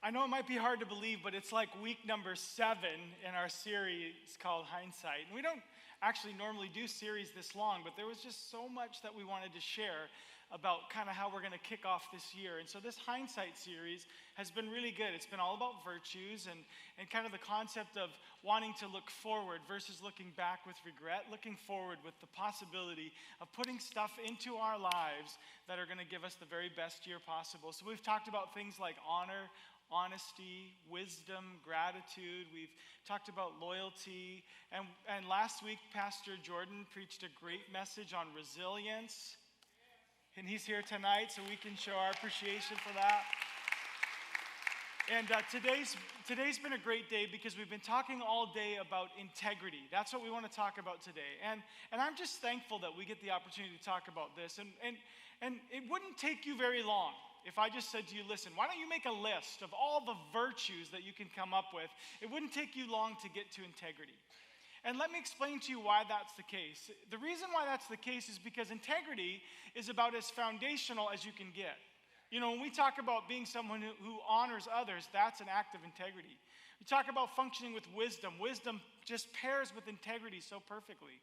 I know it might be hard to believe, but it's like week number 7 in our series called Hindsight. And we don't actually normally do series this long, but there was just so much that we wanted to share about kind of how we're going to kick off this year. And so this Hindsight series has been really good. It's been all about virtues and kind of the concept of wanting to look forward versus looking back with regret, looking forward with the possibility of putting stuff into our lives that are going to give us the very best year possible. So we've talked about things like honor, honesty, wisdom, gratitude. We've talked about loyalty. And last week, Pastor Jordan preached a great message on resilience. And he's here tonight, so we can show our appreciation for that. And today's been a great day because we've been talking all day about integrity. That's what we want to talk about today. And I'm just thankful that we get the opportunity to talk about this. And it wouldn't take you very long if I just said to you, listen, why don't you make a list of all the virtues that you can come up with? It wouldn't take you long to get to integrity. And let me explain to you why that's the case. The reason why that's the case is because integrity is about as foundational as you can get. You know, when we talk about being someone who honors others, that's an act of integrity. We talk about functioning with wisdom. Wisdom just pairs with integrity so perfectly.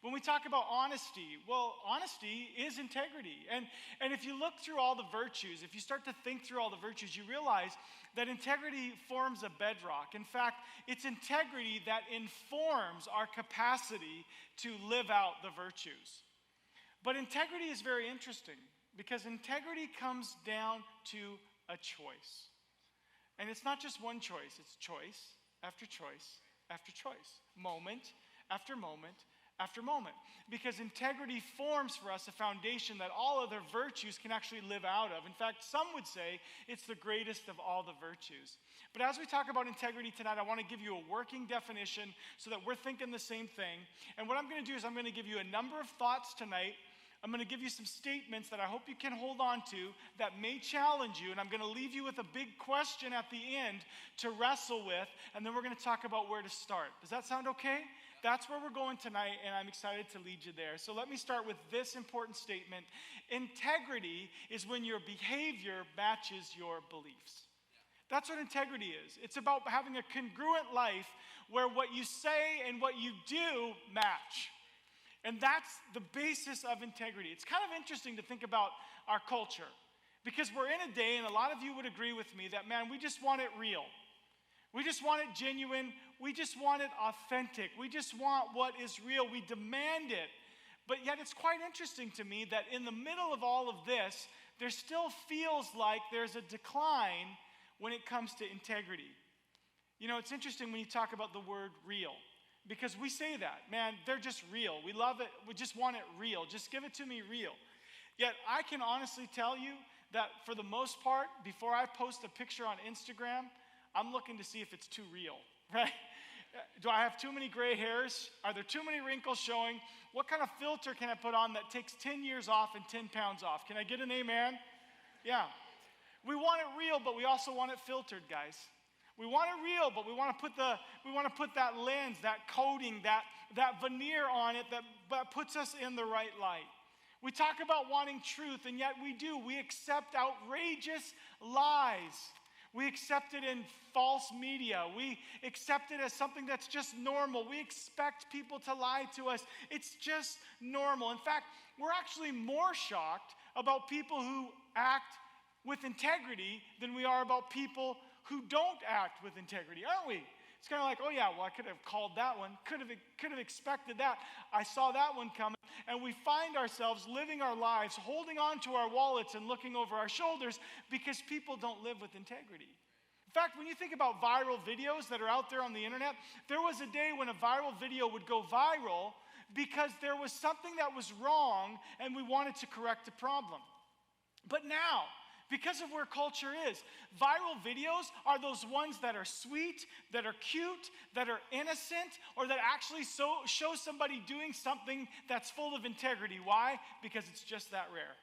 When we talk about honesty, well, honesty is integrity. And if you look through all the virtues, if you start to think through all the virtues, you realize that integrity forms a bedrock. In fact, it's integrity that informs our capacity to live out the virtues. But integrity is very interesting because integrity comes down to a choice. And it's not just one choice, it's choice after choice after choice, moment after moment after moment, because integrity forms for us a foundation that all other virtues can actually live out of. In fact, some would say it's the greatest of all the virtues. But as we talk about integrity tonight, I want to give you a working definition so that we're thinking the same thing. And what I'm going to do is I'm going to give you a number of thoughts tonight. I'm going to give you some statements that I hope you can hold on to that may challenge you, and I'm going to leave you with a big question at the end to wrestle with, and then we're going to talk about where to start. Does that sound okay? That's where we're going tonight, and I'm excited to lead you there. So let me start with this important statement. Integrity is when your behavior matches your beliefs. That's what integrity is. It's about having a congruent life where what you say and what you do match. And that's the basis of integrity. It's kind of interesting to think about our culture because we're in a day, and a lot of you would agree with me, that, man, we just want it real. We just want it genuine. We just want it authentic. We just want what is real. We demand it. But yet it's quite interesting to me that in the middle of all of this, there still feels like there's a decline when it comes to integrity. You know, it's interesting when you talk about the word real. Because we say that, man, they're just real. We love it. We just want it real. Just give it to me real. Yet I can honestly tell you that for the most part, before I post a picture on Instagram, I'm looking to see if it's too real, right? Do I have too many gray hairs? Are there too many wrinkles showing? What kind of filter can I put on that takes 10 years off and 10 pounds off? Can I get an amen? Yeah. We want it real, but we also want it filtered, guys. We want it real, but we want to put that lens, that coating, that veneer on it that puts us in the right light. We talk about wanting truth, and yet we do. We accept outrageous lies. We accept it in false media. We accept it as something that's just normal. We expect people to lie to us. It's just normal. In fact, we're actually more shocked about people who act with integrity than we are about people who don't act with integrity, aren't we? It's kind of like, oh yeah, well, I could have called that one, could have expected that. I saw that one coming. And we find ourselves living our lives, holding on to our wallets and looking over our shoulders because people don't live with integrity. In fact, when you think about viral videos that are out there on the internet, there was a day when a viral video would go viral because there was something that was wrong and we wanted to correct the problem. But now, because of where culture is, viral videos are those ones that are sweet, that are cute, that are innocent, or that actually show somebody doing something that's full of integrity. Why? Because it's just that rare.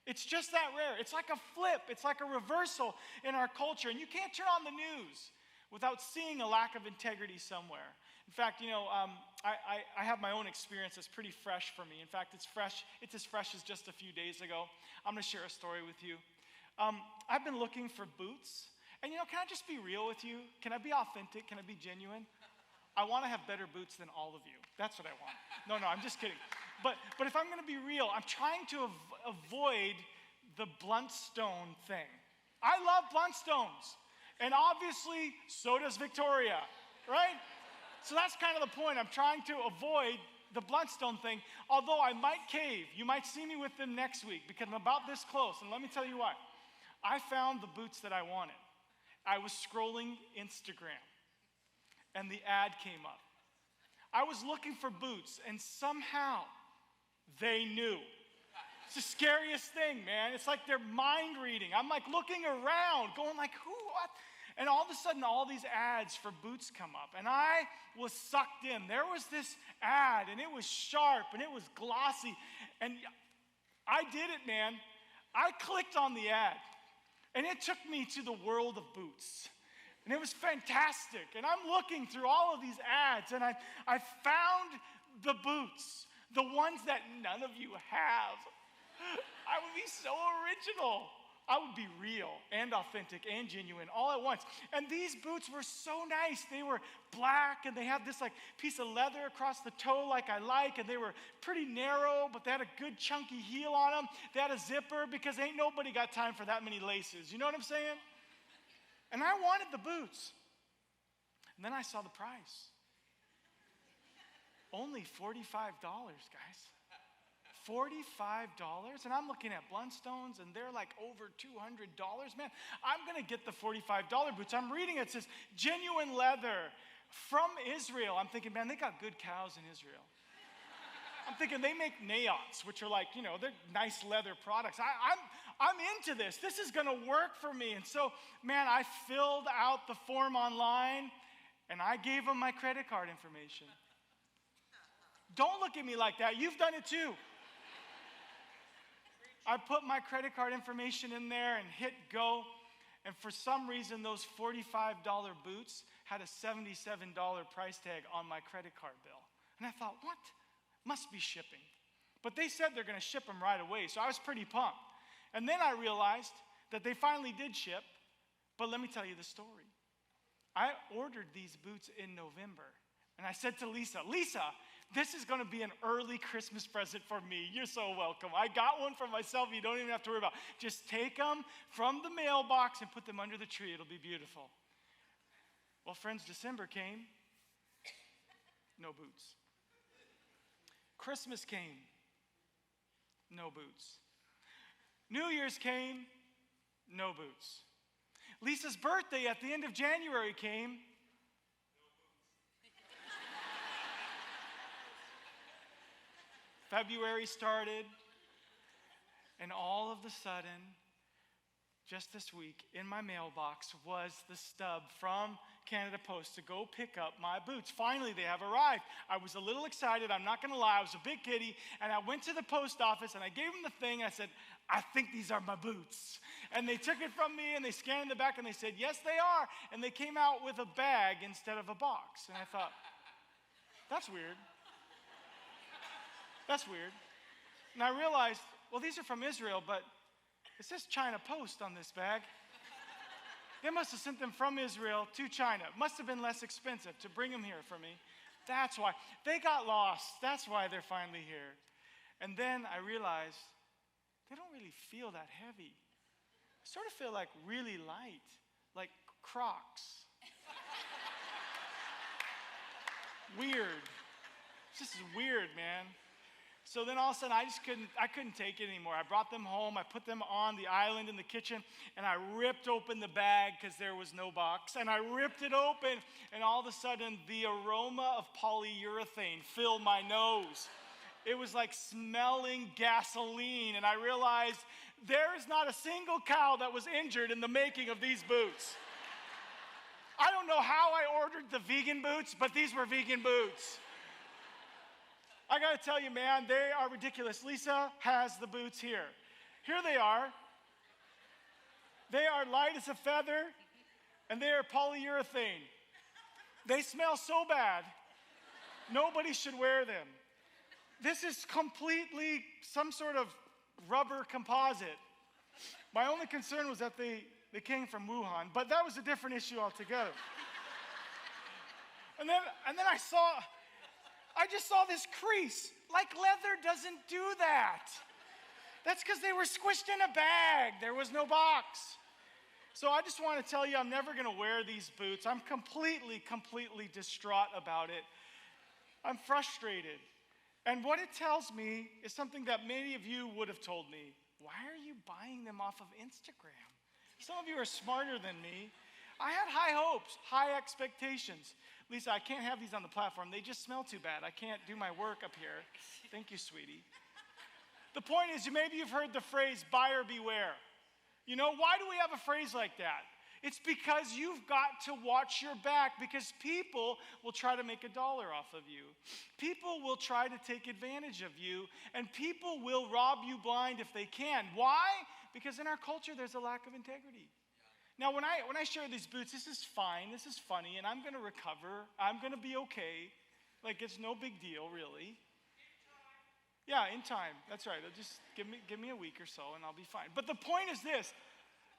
It's just that rare. It's like a flip. It's like a reversal in our culture. And you can't turn on the news without seeing a lack of integrity somewhere. In fact, you know, I have my own experience that's pretty fresh for me. In fact, it's as fresh as just a few days ago. I'm going to share a story with you. I've been looking for boots, And can I just be real with you? Can I be authentic? Can I be genuine? I want to have better boots than all of you. That's what I want. No, I'm just kidding. But if I'm going to be real, I'm trying to avoid the blunt stone thing. I love blunt stones. And obviously, so does Victoria, right? So that's kind of the point. I'm trying to avoid the blunt stone thing, although I might cave. You might see me with them next week because I'm about this close. And let me tell you what. I found the boots that I wanted. I was scrolling Instagram, and the ad came up. I was looking for boots, and somehow they knew. It's the scariest thing, man. It's like they're mind reading. I'm like looking around, going like, who, what? And all of a sudden, all these ads for boots come up, and I was sucked in. There was this ad, and it was sharp, and it was glossy, and I did it, man. I clicked on the ad. And it took me to the world of boots. And it was fantastic. And I'm looking through all of these ads, and I found the boots, the ones that none of you have. I would be so original. I would be real and authentic and genuine all at once. And these boots were so nice. They were black, and they had this like piece of leather across the toe like I like, and they were pretty narrow, but they had a good chunky heel on them. They had a zipper because ain't nobody got time for that many laces. You know what I'm saying? And I wanted the boots. And then I saw the price. Only $45, guys. $45, and I'm looking at Blundstones, and they're like over $200. Man, I'm gonna get the $45 boots. I'm reading it says genuine leather from Israel. I'm thinking, man, they got good cows in Israel. I'm thinking they make naots, which are like, they're nice leather products. I'm into this. This is gonna work for me. And so, man, I filled out the form online, and I gave them my credit card information. Don't look at me like that. You've done it too. I put my credit card information in there and hit go. And for some reason, those $45 boots had a $77 price tag on my credit card bill. And I thought, what? Must be shipping. But they said they're going to ship them right away, so I was pretty pumped. And then I realized that they finally did ship. But let me tell you the story. I ordered these boots in November. And I said to Lisa, this is going to be an early Christmas present for me. You're so welcome. I got one for myself. You don't even have to worry about it. Just take them from the mailbox and put them under the tree. It'll be beautiful. Well, friends, December came. No boots. Christmas came. No boots. New Year's came. No boots. Lisa's birthday at the end of January came. February started, and all of a sudden, just this week, in my mailbox was the stub from Canada Post to go pick up my boots. Finally, they have arrived. I was a little excited. I'm not going to lie. I was a big kitty, and I went to the post office, and I gave them the thing. I said, I think these are my boots. And they took it from me, and they scanned in the back, and they said, yes, they are. And they came out with a bag instead of a box. And I thought, that's weird. That's weird. And I realized, well, these are from Israel, but it says China Post on this bag. They must have sent them from Israel to China. It must have been less expensive to bring them here for me. That's why. They got lost. That's why they're finally here. And then I realized they don't really feel that heavy. I sort of feel like really light, like Crocs. Weird. This is weird, man. So then all of a sudden, I couldn't take it anymore. I brought them home. I put them on the island in the kitchen, and I ripped open the bag because there was no box. And I ripped it open, and all of a sudden, the aroma of polyurethane filled my nose. It was like smelling gasoline, and I realized there is not a single cow that was injured in the making of these boots. I don't know how I ordered the vegan boots, but these were vegan boots. I gotta tell you, man, they are ridiculous. Lisa has the boots here. Here they are. They are light as a feather, and they are polyurethane. They smell so bad, nobody should wear them. This is completely some sort of rubber composite. My only concern was that they came from Wuhan, but that was a different issue altogether. And then I just saw this crease. Like leather doesn't do that. That's because they were squished in a bag. There was no box. So I just want to tell you, I'm never going to wear these boots. I'm completely distraught about it. I'm frustrated. And what it tells me is something that many of you would have told me. Why are you buying them off of Instagram? Some of you are smarter than me. I had high hopes, high expectations. Lisa, I can't have these on the platform. They just smell too bad. I can't do my work up here. Thank you, sweetie. The point is, maybe you've heard the phrase, buyer beware. You know, why do we have a phrase like that? It's because you've got to watch your back, because people will try to make $1 off of you. People will try to take advantage of you, and people will rob you blind if they can. Why? Because in our culture, there's a lack of integrity. Now, when I share these boots, this is fine, this is funny, and I'm going to recover. I'm going to be okay. Like, it's no big deal, really. Yeah, in time. That's right. Just give me a week or so, and I'll be fine. But the point is this.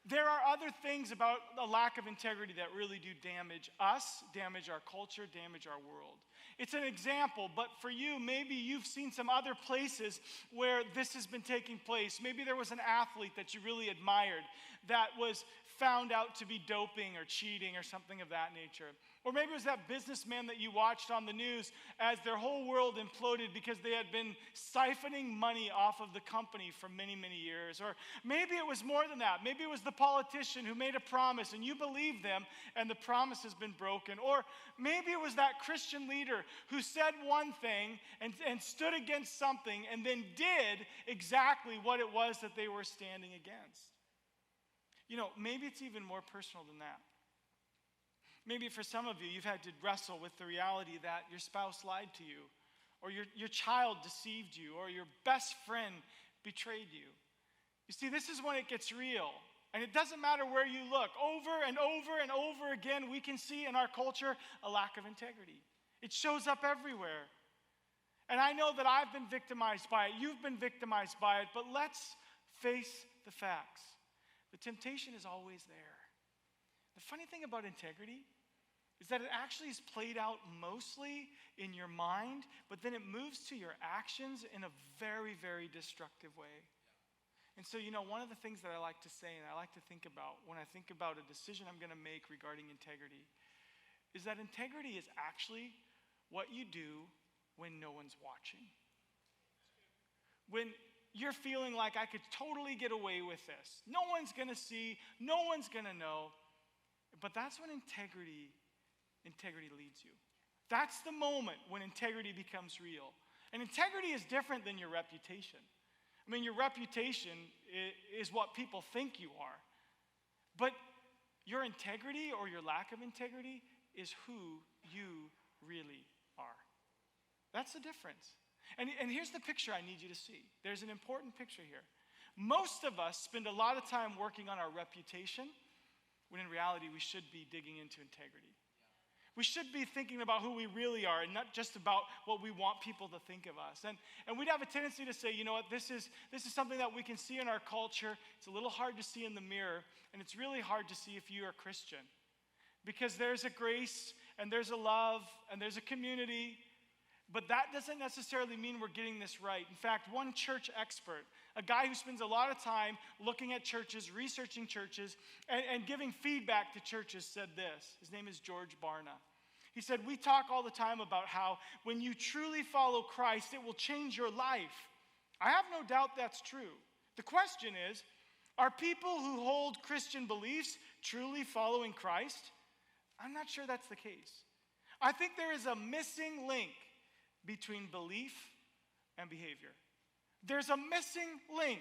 There are other things about a lack of integrity that really do damage us, damage our culture, damage our world. It's an example, but for you, maybe you've seen some other places where this has been taking place. Maybe there was an athlete that you really admired that was found out to be doping or cheating or something of that nature. Or maybe it was that businessman that you watched on the news as their whole world imploded because they had been siphoning money off of the company for many, many years. Or maybe it was more than that. Maybe it was the politician who made a promise and you believed them and the promise has been broken. Or maybe it was that Christian leader who said one thing and stood against something and then did exactly what it was that they were standing against. You know, maybe it's even more personal than that. Maybe for some of you, you've had to wrestle with the reality that your spouse lied to you, or your child deceived you, or your best friend betrayed you. You see, this is when it gets real. And it doesn't matter where you look. Over and over and over again, we can see in our culture a lack of integrity. It shows up everywhere. And I know that I've been victimized by it. You've been victimized by it. But let's face the facts. The temptation is always there. The funny thing about integrity is that it actually is played out mostly in your mind, but then it moves to your actions in a very, very destructive way. And so, you know, one of the things that I like to say and I like to think about when I think about a decision I'm going to make regarding integrity is that integrity is actually what you do when no one's watching. When you're feeling like I could totally get away with this. No one's going to see, no one's going to know. But that's when integrity leads you. That's the moment when integrity becomes real. And integrity is different than your reputation. I mean, your reputation is what people think you are. But your integrity or your lack of integrity is who you really are. That's the difference. And here's the picture I need you to see. There's an important picture here. Most of us spend a lot of time working on our reputation, when in reality we should be digging into integrity. We should be thinking about who we really are and not just about what we want people to think of us. And we'd have a tendency to say, you know what, this is something that we can see in our culture. It's a little hard to see in the mirror, and it's really hard to see if you are Christian. Because there's a grace, and there's a love, and there's a community, but that doesn't necessarily mean we're getting this right. In fact, one church expert, a guy who spends a lot of time looking at churches, researching churches, and giving feedback to churches said this. His name is George Barna. He said, we talk all the time about how when you truly follow Christ, it will change your life. I have no doubt that's true. The question is, are people who hold Christian beliefs truly following Christ? I'm not sure that's the case. I think there is a missing link between belief and behavior. There's a missing link.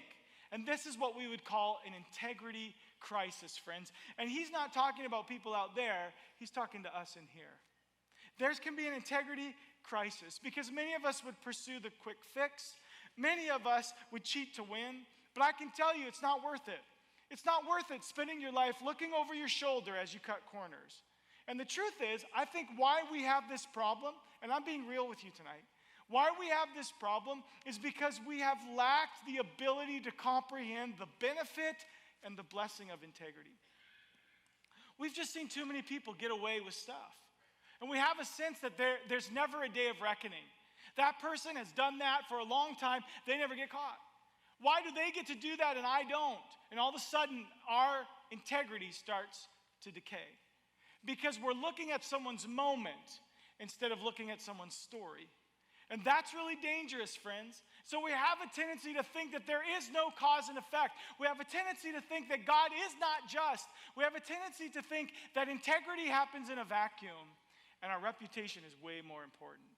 And this is what we would call an integrity crisis, friends. And he's not talking about people out there. He's talking to us in here. There can be an integrity crisis because many of us would pursue the quick fix. Many of us would cheat to win. But I can tell you it's not worth it. It's not worth it spending your life looking over your shoulder as you cut corners. And the truth is, I think why we have this problem, and I'm being real with you tonight, Why we have this problem is because we have lacked the ability to comprehend the benefit and the blessing of integrity. We've just seen too many people get away with stuff. And we have a sense that there's never a day of reckoning. That person has done that for a long time. They never get caught. Why do they get to do that and I don't? And all of a sudden, our integrity starts to decay. Because we're looking at someone's moment instead of looking at someone's story. And that's really dangerous, friends. So we have a tendency to think that there is no cause and effect. We have a tendency to think that God is not just. We have a tendency to think that integrity happens in a vacuum, and our reputation is way more important.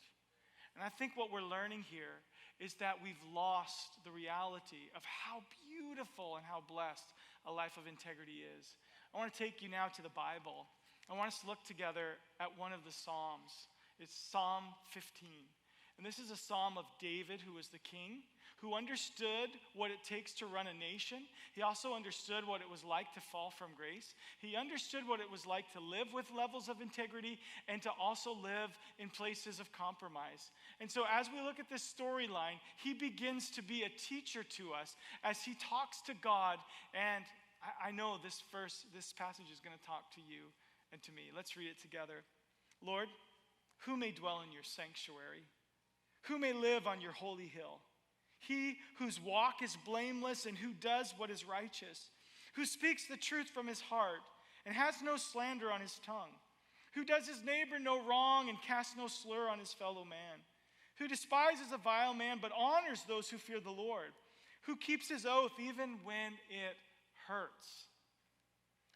And I think what we're learning here is that we've lost the reality of how beautiful and how blessed a life of integrity is. I want to take you now to the Bible. I want us to look together at one of the Psalms. It's Psalm 15. And this is a psalm of David, who was the king, who understood what it takes to run a nation. He also understood what it was like to fall from grace. He understood what it was like to live with levels of integrity and to also live in places of compromise. And so as we look at this storyline, he begins to be a teacher to us as he talks to God. And I know this passage is going to talk to you and to me. Let's read it together. Lord, who may dwell in your sanctuary? Who may live on your holy hill? He whose walk is blameless and who does what is righteous, who speaks the truth from his heart and has no slander on his tongue, who does his neighbor no wrong and casts no slur on his fellow man, who despises a vile man but honors those who fear the Lord, who keeps his oath even when it hurts,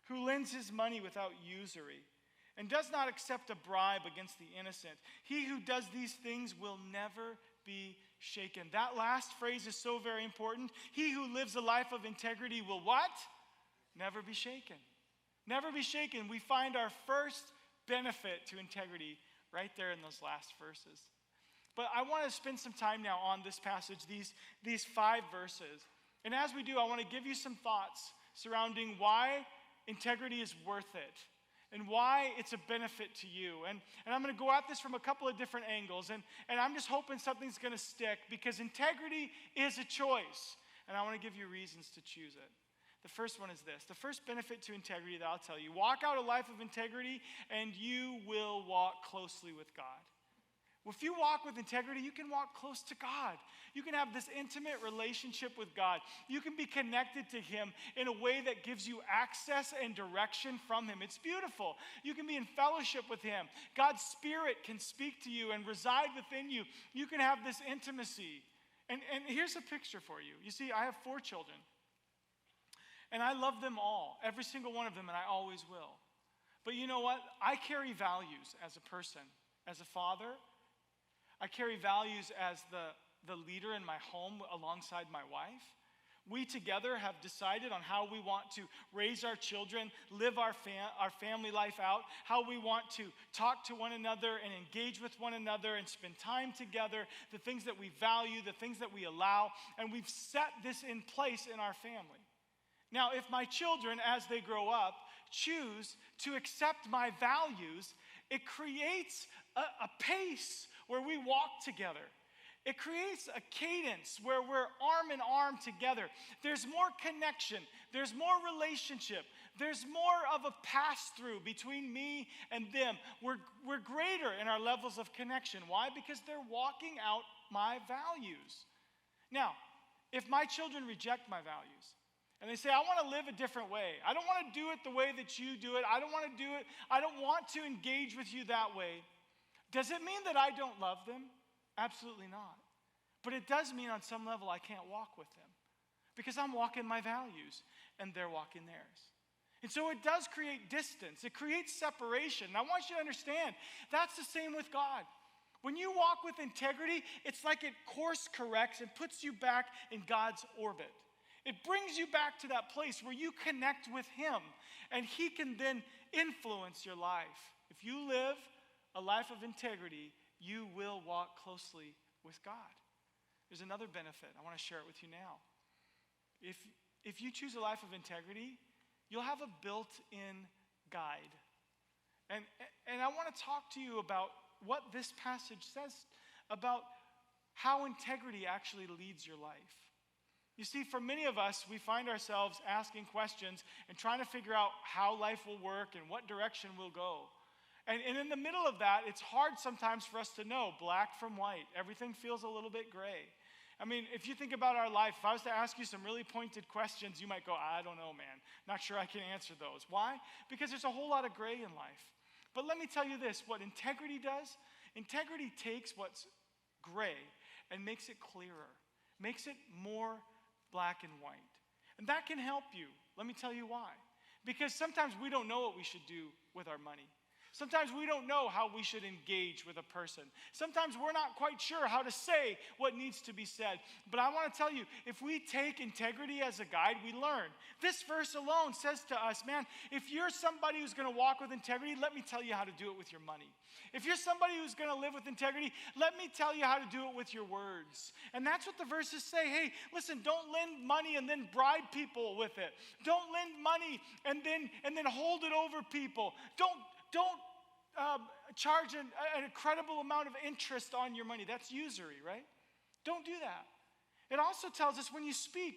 who lends his money without usury, and does not accept a bribe against the innocent. He who does these things will never be shaken. That last phrase is so very important. He who lives a life of integrity will what? Never be shaken. Never be shaken. We find our first benefit to integrity right there in those last verses. But I want to spend some time now on this passage, these 5 verses. And as we do, I want to give you some thoughts surrounding why integrity is worth it and why it's a benefit to you. And I'm going to go at this from a couple of different angles. And I'm just hoping something's going to stick because integrity is a choice. And I want to give you reasons to choose it. The first one is this. The first benefit to integrity that I'll tell you. Walk out a life of integrity and you will walk closely with God. If you walk with integrity, you can walk close to God. You can have this intimate relationship with God. You can be connected to Him in a way that gives you access and direction from Him. It's beautiful. You can be in fellowship with Him. God's Spirit can speak to you and reside within you. You can have this intimacy. And here's a picture for you. You see, I have 4 children. And I love them all, every single one of them, and I always will. But you know what? I carry values as a person, as a father. I carry values as the leader in my home alongside my wife. We together have decided on how we want to raise our children, live our family life out, how we want to talk to one another and engage with one another and spend time together, the things that we value, the things that we allow, and we've set this in place in our family. Now, if my children, as they grow up, choose to accept my values, it creates a pace where we walk together. It creates a cadence where we're arm in arm together. There's more connection. There's more relationship. There's more of a pass-through between me and them. We're greater in our levels of connection. Why? Because they're walking out my values. Now, if my children reject my values, and they say, I want to live a different way. I don't want to do it the way that you do it. I don't want to do it. I don't want to engage with you that way. Does it mean that I don't love them? Absolutely not. But it does mean on some level I can't walk with them because I'm walking my values and they're walking theirs. And so it does create distance. It creates separation. And I want you to understand that's the same with God. When you walk with integrity, it's like it course corrects and puts you back in God's orbit. It brings you back to that place where you connect with Him and He can then influence your life. If you live a life of integrity, you will walk closely with God. There's another benefit. I want to share it with you now. If you choose a life of integrity, you'll have a built-in guide. And I want to talk to you about what this passage says about how integrity actually leads your life. You see, for many of us, we find ourselves asking questions and trying to figure out how life will work and what direction we'll go. And in the middle of that, it's hard sometimes for us to know black from white. Everything feels a little bit gray. I mean, if you think about our life, if I was to ask you some really pointed questions, you might go, I don't know, man. Not sure I can answer those. Why? Because there's a whole lot of gray in life. But let me tell you this, what integrity does, integrity takes what's gray and makes it clearer, makes it more black and white. And that can help you. Let me tell you why. Because sometimes we don't know what we should do with our money. Sometimes we don't know how we should engage with a person. Sometimes we're not quite sure how to say what needs to be said. But I want to tell you, if we take integrity as a guide, we learn. This verse alone says to us, man, if you're somebody who's going to walk with integrity, let me tell you how to do it with your money. If you're somebody who's going to live with integrity, let me tell you how to do it with your words. And that's what the verses say. Hey, listen, don't lend money and then bribe people with it. Don't lend money and then hold it over people. Don't charge an incredible amount of interest on your money. That's usury, right? Don't do that. It also tells us when you speak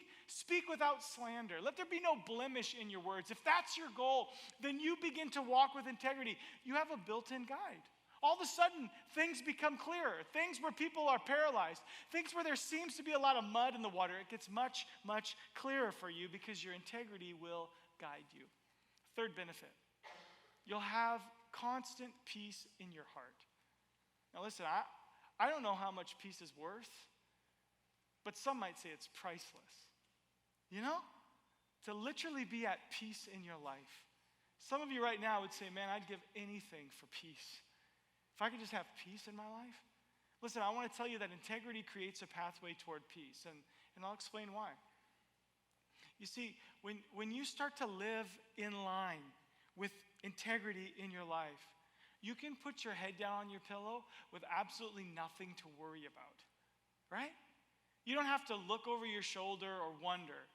without slander. Let there be no blemish in your words. If that's your goal, then you begin to walk with integrity. You have a built-in guide. All of a sudden, things become clearer. Things where people are paralyzed. Things where there seems to be a lot of mud in the water. It gets much, much clearer for you because your integrity will guide you. Third benefit. You'll have constant peace in your heart. Now listen, I don't know how much peace is worth, but some might say it's priceless. You know? To literally be at peace in your life. Some of you right now would say, man, I'd give anything for peace. If I could just have peace in my life. Listen, I want to tell you that integrity creates a pathway toward peace, and I'll explain why. You see, when you start to live in line with integrity in your life, you can put your head down on your pillow with absolutely nothing to worry about, right? You don't have to look over your shoulder or wonder.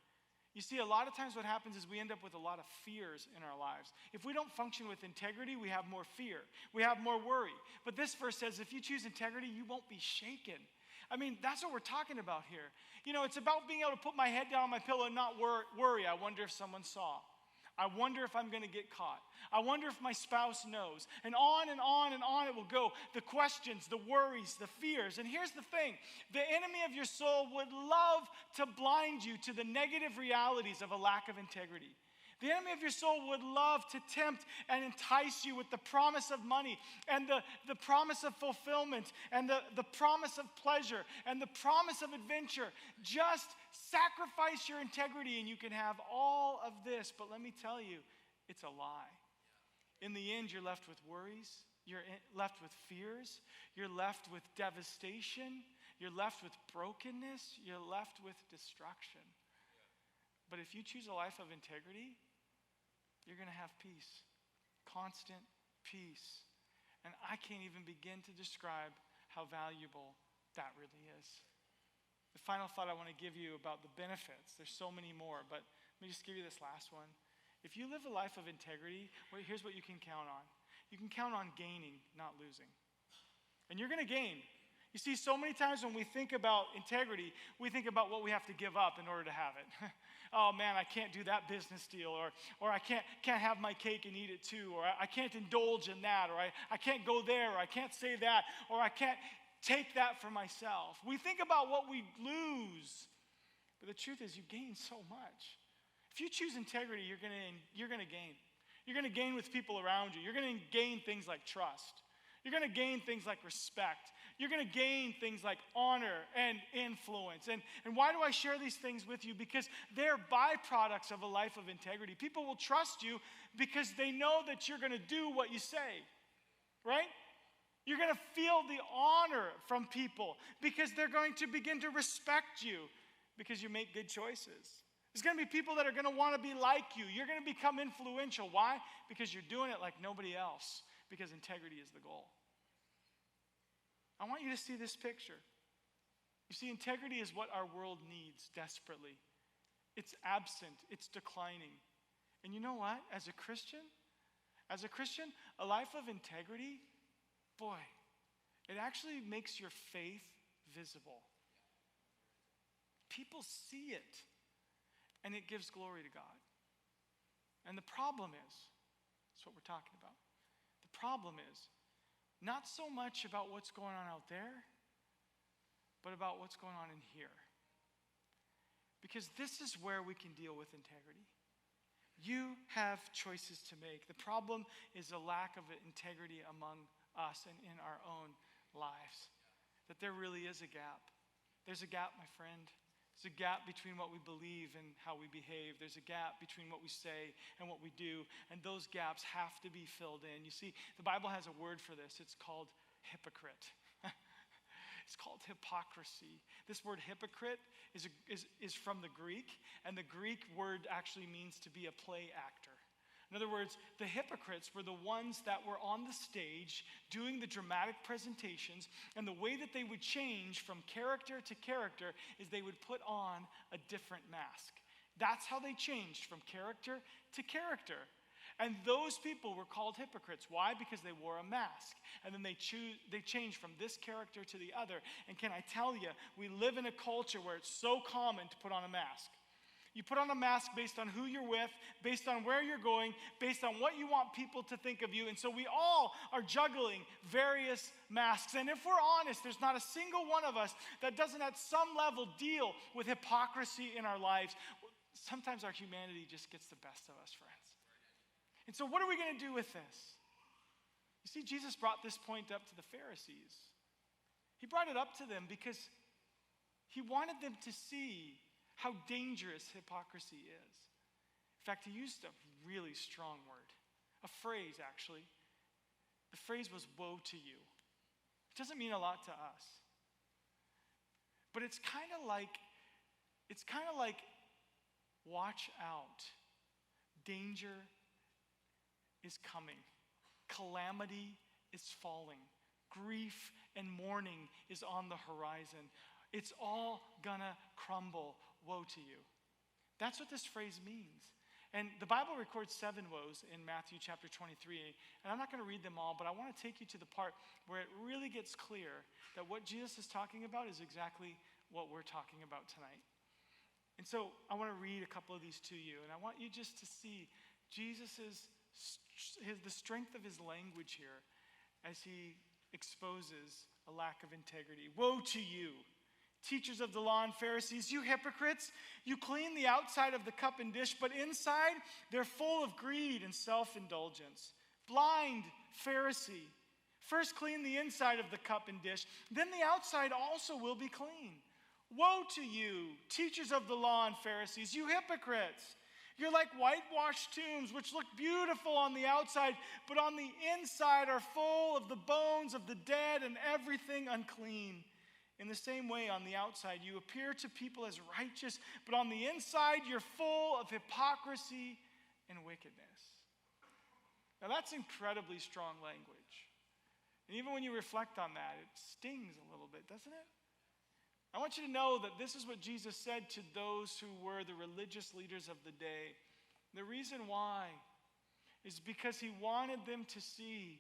You see, a lot of times what happens is we end up with a lot of fears in our lives. If we don't function with integrity, we have more fear. We have more worry. But this verse says if you choose integrity, you won't be shaken. I mean, that's what we're talking about here. You know, it's about being able to put my head down on my pillow and not worry. I wonder if someone saw. I wonder if I'm going to get caught. I wonder if my spouse knows. And on and on and on it will go. The questions, the worries, the fears. And here's the thing. The enemy of your soul would love to blind you to the negative realities of a lack of integrity. The enemy of your soul would love to tempt and entice you with the promise of money and the promise of fulfillment and the promise of pleasure and the promise of adventure. Just sacrifice your integrity and you can have all of this. But let me tell you, it's a lie. In the end, you're left with worries. You're left with fears. You're left with devastation. You're left with brokenness. You're left with destruction. But if you choose a life of integrity, you're going to have peace, constant peace. And I can't even begin to describe how valuable that really is. The final thought I want to give you about the benefits, there's so many more, but let me just give you this last one. If you live a life of integrity, here's what you can count on. You can count on gaining, not losing. And you're going to gain. You see, so many times when we think about integrity, we think about what we have to give up in order to have it. Oh man, I can't do that business deal, or I can't have my cake and eat it too, or I can't indulge in that, or I can't go there, or I can't say that, or I can't take that for myself. We think about what we lose, but the truth is you gain so much. If you choose integrity, you're going to gain. You're going to gain with people around you. You're going to gain things like trust. You're going to gain things like respect. You're going to gain things like honor and influence. And why do I share these things with you? Because they're byproducts of a life of integrity. People will trust you because they know that you're going to do what you say, right? You're going to feel the honor from people because they're going to begin to respect you because you make good choices. There's going to be people that are going to want to be like you. You're going to become influential. Why? Because you're doing it like nobody else. Because integrity is the goal. I want you to see this picture. You see, integrity is what our world needs desperately. It's absent. It's declining. And you know what? As a Christian, a life of integrity, boy, it actually makes your faith visible. People see it, and it gives glory to God. And the problem is, that's what we're talking about. The problem is not so much about what's going on out there, but about what's going on in here. Because this is where we can deal with integrity. You have choices to make. The problem is a lack of integrity among us and in our own lives. That there really is a gap. There's a gap, my friend. There's a gap between what we believe and how we behave. There's a gap between what we say and what we do. And those gaps have to be filled in. You see, the Bible has a word for this. It's called hypocrite. It's called hypocrisy. This word hypocrite is from the Greek, and the Greek word actually means to be a play actor. In other words, the hypocrites were the ones that were on the stage doing the dramatic presentations, and the way that they would change from character to character is they would put on a different mask. That's how they changed from character to character. And those people were called hypocrites. Why? Because they wore a mask. And then they changed from this character to the other. And can I tell you, we live in a culture where it's so common to put on a mask. You put on a mask based on who you're with, based on where you're going, based on what you want people to think of you. And so we all are juggling various masks. And if we're honest, there's not a single one of us that doesn't at some level deal with hypocrisy in our lives. Sometimes our humanity just gets the best of us, friends. And so what are we going to do with this? You see, Jesus brought this point up to the Pharisees. He brought it up to them because he wanted them to see how dangerous hypocrisy is. In fact, he used a really strong word, a phrase actually. The phrase was woe to you. It doesn't mean a lot to us. But it's kind of like watch out. Danger is coming. Calamity is falling. Grief and mourning is on the horizon. It's all gonna crumble. Woe to you. That's what this phrase means. And the Bible records 7 woes in Matthew chapter 23. And I'm not going to read them all, but I want to take you to the part where it really gets clear that what Jesus is talking about is exactly what we're talking about tonight. And so I want to read a couple of these to you. And I want you just to see the strength of his language here as he exposes a lack of integrity. Woe to you, teachers of the law and Pharisees, you hypocrites! You clean the outside of the cup and dish, but inside they're full of greed and self-indulgence. Blind Pharisee, first clean the inside of the cup and dish, then the outside also will be clean. Woe to you, teachers of the law and Pharisees, you hypocrites! You're like whitewashed tombs, which look beautiful on the outside, but on the inside are full of the bones of the dead and everything unclean. In the same way, on the outside, you appear to people as righteous, but on the inside, you're full of hypocrisy and wickedness. Now, that's incredibly strong language. And even when you reflect on that, it stings a little bit, doesn't it? I want you to know that this is what Jesus said to those who were the religious leaders of the day. The reason why is because he wanted them to see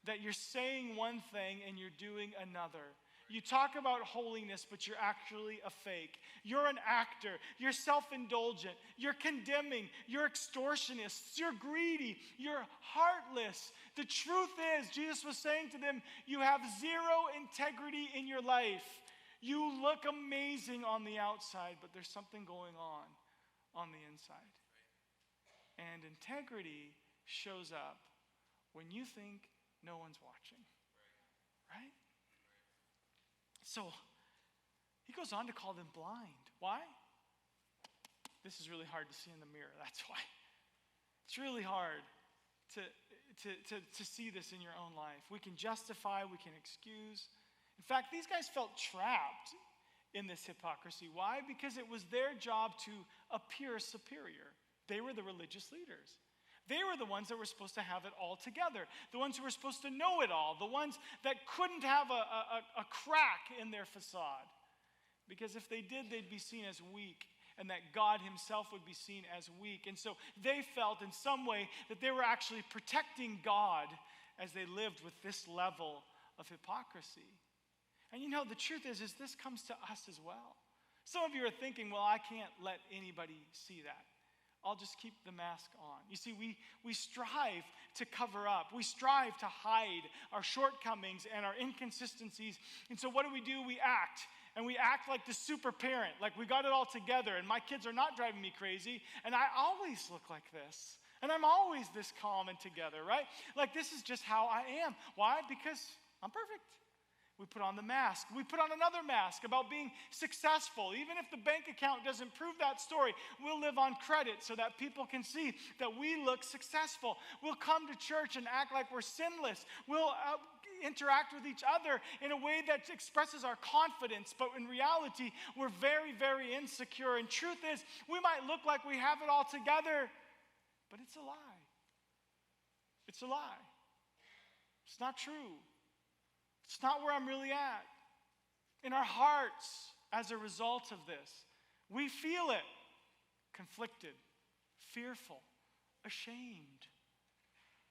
that you're saying one thing and you're doing another. You talk about holiness, but you're actually a fake. You're an actor. You're self-indulgent. You're condemning. You're extortionists. You're greedy. You're heartless. The truth is, Jesus was saying to them, you have zero integrity in your life. You look amazing on the outside, but there's something going on the inside. And integrity shows up when you think no one's watching. Right? So, he goes on to call them blind. Why? This is really hard to see in the mirror, that's why. It's really hard to see this in your own life. We can justify, we can excuse. In fact, these guys felt trapped in this hypocrisy. Why? Because it was their job to appear superior. They were the religious leaders. They were the ones that were supposed to have it all together. The ones who were supposed to know it all. The ones that couldn't have a crack in their facade. Because if they did, they'd be seen as weak. And that God himself would be seen as weak. And so they felt in some way that they were actually protecting God as they lived with this level of hypocrisy. And the truth is this comes to us as well. Some of you are thinking, well, I can't let anybody see that. I'll just keep the mask on. You see, we strive to cover up. We strive to hide our shortcomings and our inconsistencies. And so what do? We act. And we act like the super parent, like we got it all together, and my kids are not driving me crazy, and I always look like this. And I'm always this calm and together, right? Like this is just how I am. Why? Because I'm perfect. We put on the mask. We put on another mask about being successful. Even if the bank account doesn't prove that story, we'll live on credit so that people can see that we look successful. We'll come to church and act like we're sinless. We'll interact with each other in a way that expresses our confidence, but in reality, we're very, very insecure. And truth is, we might look like we have it all together, but it's a lie. It's a lie. It's not true. It's not where I'm really at. In our hearts, as a result of this, we feel it. Conflicted, fearful, ashamed.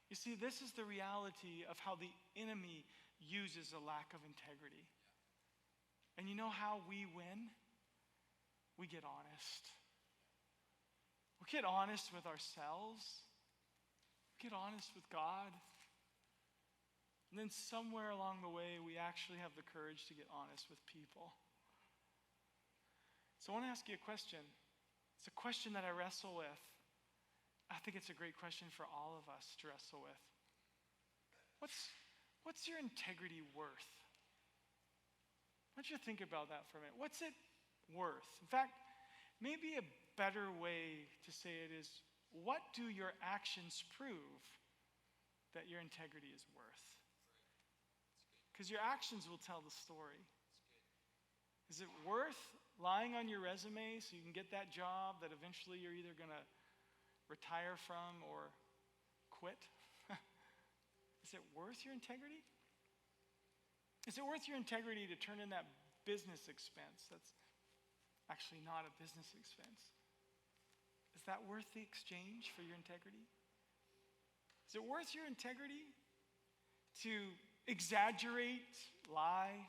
You see, this is the reality of how the enemy uses a lack of integrity. And you know how we win? We get honest. We get honest with ourselves. We get honest with God. And then somewhere along the way, we actually have the courage to get honest with people. So I want to ask you a question. It's a question that I wrestle with. I think it's a great question for all of us to wrestle with. What's your integrity worth? Why don't you think about that for a minute? What's it worth? In fact, maybe a better way to say it is, what do your actions prove that your integrity is worth? Because your actions will tell the story. Is it worth lying on your resume so you can get that job that eventually you're either going to retire from or quit? Is it worth your integrity? Is it worth your integrity to turn in that business expense that's actually not a business expense? Is that worth the exchange for your integrity? Is it worth your integrity to exaggerate, lie,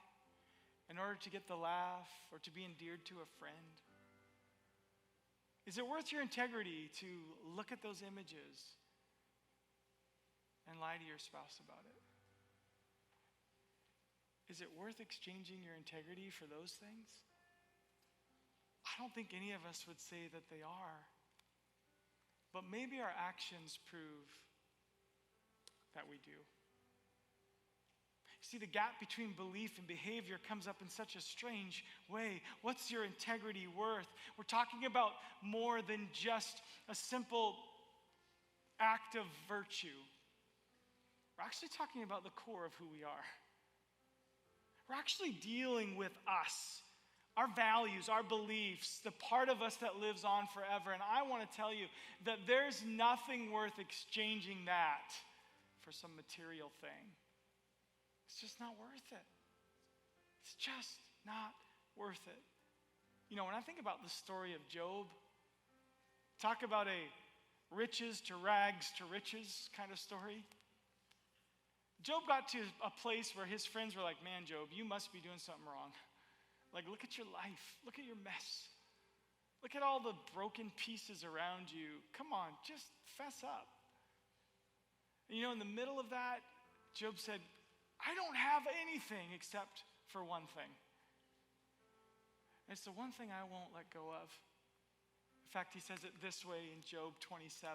in order to get the laugh or to be endeared to a friend? Is it worth your integrity to look at those images and lie to your spouse about it? Is it worth exchanging your integrity for those things? I don't think any of us would say that they are. But maybe our actions prove that we do. See, the gap between belief and behavior comes up in such a strange way. What's your integrity worth? We're talking about more than just a simple act of virtue. We're actually talking about the core of who we are. We're actually dealing with us, our values, our beliefs, the part of us that lives on forever. And I want to tell you that there's nothing worth exchanging that for some material thing. It's just not worth it. It's just not worth it. You know, when I think about the story of Job, talk about a riches to rags to riches kind of story. Job got to a place where his friends were like, man, Job, you must be doing something wrong. Like, look at your life. Look at your mess. Look at all the broken pieces around you. Come on, just fess up. And you know, in the middle of that, Job said, I don't have anything except for one thing. And it's the one thing I won't let go of. In fact, he says it this way in Job 27.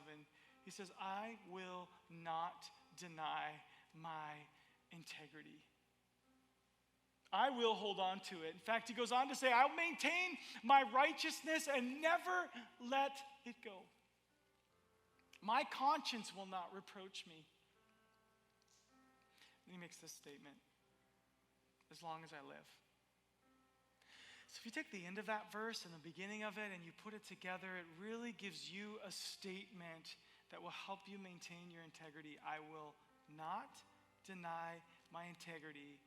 He says, I will not deny my integrity. I will hold on to it. In fact, he goes on to say, I'll maintain my righteousness and never let it go. My conscience will not reproach me. And he makes this statement, as long as I live. So if you take the end of that verse and the beginning of it and you put it together, it really gives you a statement that will help you maintain your integrity. I will not deny my integrity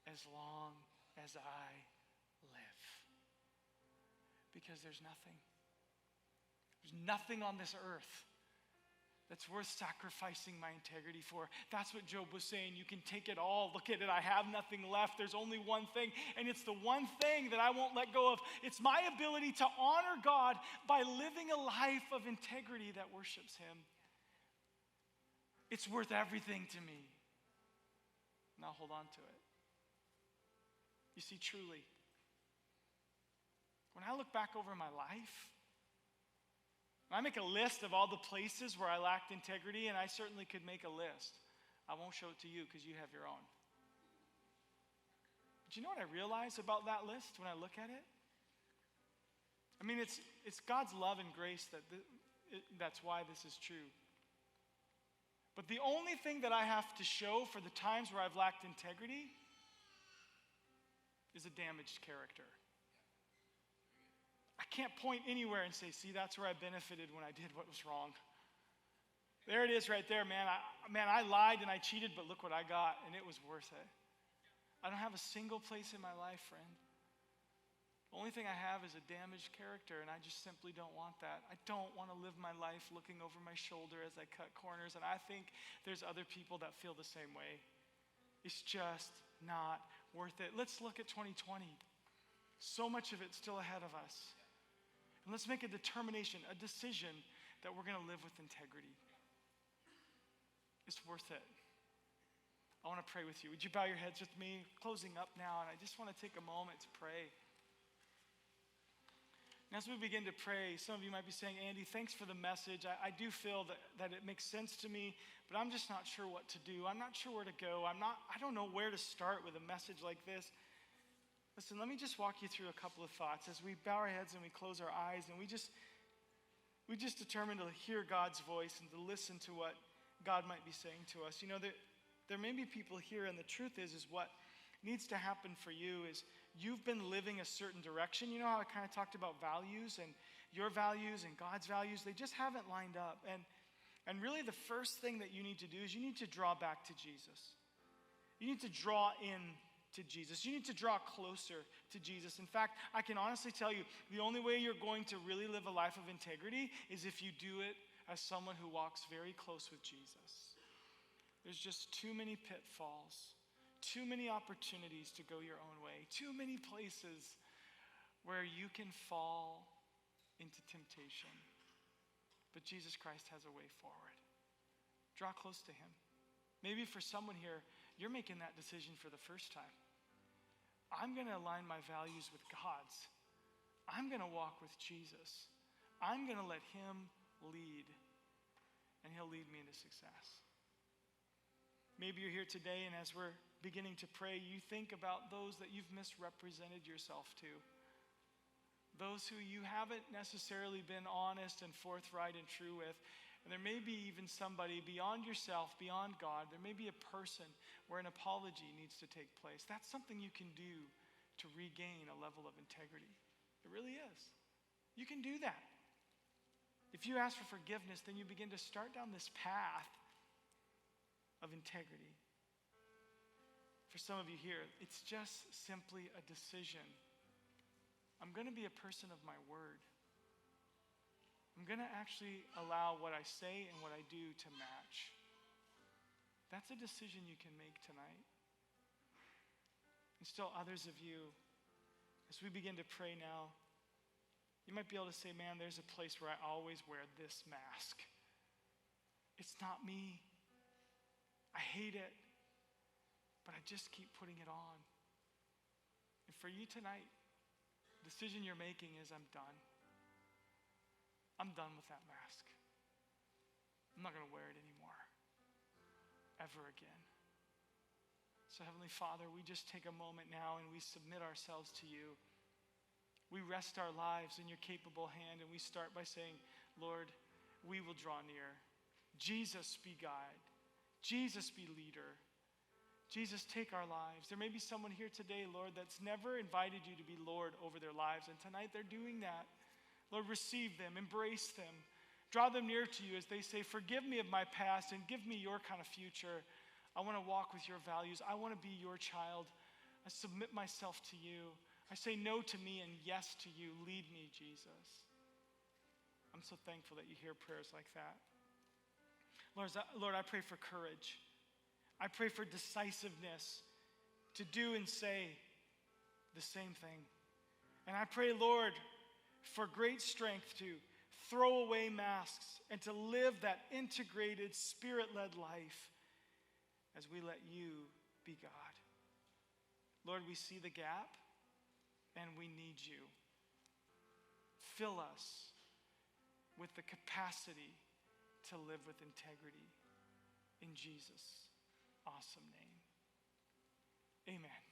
as long as I live. Because there's nothing on this earth that's worth sacrificing my integrity for. That's what Job was saying. You can take it all. Look at it. I have nothing left. There's only one thing, and it's the one thing that I won't let go of. It's my ability to honor God by living a life of integrity that worships him. It's worth everything to me. Now hold on to it. You see, truly, when I look back over my life, when I make a list of all the places where I lacked integrity, and I certainly could make a list, I won't show it to you because you have your own. But you know what I realize about that list when I look at it? I mean, it's God's love and grace that's why this is true. But the only thing that I have to show for the times where I've lacked integrity is a damaged character. I can't point anywhere and say, see, that's where I benefited when I did what was wrong. There it is right there, man. I lied and I cheated, but look what I got, and it was worth it. I don't have a single place in my life, friend. The only thing I have is a damaged character, and I just simply don't want that. I don't want to live my life looking over my shoulder as I cut corners, and I think there's other people that feel the same way. It's just not worth it. Let's look at 2020. So much of it's still ahead of us. And let's make a determination, a decision that we're going to live with integrity. It's worth it. I want to pray with you. Would you bow your heads with me? Closing up now, and I just want to take a moment to pray. And as we begin to pray, some of you might be saying, Andy, thanks for the message. I do feel that it makes sense to me, but I'm just not sure what to do. I'm not sure where to go. I don't know where to start with a message like this. Listen, let me just walk you through a couple of thoughts as we bow our heads and we close our eyes and we just determine to hear God's voice and to listen to what God might be saying to us. You know, there may be people here, and the truth is what needs to happen for you is you've been living a certain direction. You know how I kind of talked about values and your values and God's values? They just haven't lined up. And really the first thing that you need to do is you need to draw back to Jesus. You need to draw in to Jesus. You need to draw closer to Jesus. In fact, I can honestly tell you, the only way you're going to really live a life of integrity is if you do it as someone who walks very close with Jesus. There's just too many pitfalls, too many opportunities to go your own way, too many places where you can fall into temptation. But Jesus Christ has a way forward. Draw close to him. Maybe for someone here, you're making that decision for the first time. I'm going to align my values with God's. I'm going to walk with Jesus. I'm going to let him lead, and he'll lead me into success. Maybe you're here today, and as we're beginning to pray, you think about those that you've misrepresented yourself to. Those who you haven't necessarily been honest and forthright and true with. And there may be even somebody beyond yourself, beyond God. There may be a person where an apology needs to take place. That's something you can do to regain a level of integrity. It really is. You can do that. If you ask for forgiveness, then you begin to start down this path of integrity. For some of you here, it's just simply a decision. I'm going to be a person of my word. I'm going to actually allow what I say and what I do to match. That's a decision you can make tonight. And still others of you, as we begin to pray now, you might be able to say, man, there's a place where I always wear this mask. It's not me. I hate it. But I just keep putting it on. And for you tonight, the decision you're making is I'm done. I'm done with that mask. I'm not going to wear it anymore. Ever again. So Heavenly Father, we just take a moment now and we submit ourselves to you. We rest our lives in your capable hand, and we start by saying, Lord, we will draw near. Jesus be guide. Jesus be leader. Jesus, take our lives. There may be someone here today, Lord, that's never invited you to be Lord over their lives, and tonight they're doing that. Lord, receive them, embrace them, draw them near to you as they say, forgive me of my past and give me your kind of future. I want to walk with your values. I want to be your child. I submit myself to you. I say no to me and yes to you. Lead me, Jesus. I'm so thankful that you hear prayers like that. Lord, I pray for courage. I pray for decisiveness to do and say the same thing. And I pray, Lord, for great strength to throw away masks and to live that integrated, Spirit-led life as we let you be God. Lord, we see the gap and we need you. Fill us with the capacity to live with integrity. In Jesus' awesome name. Amen.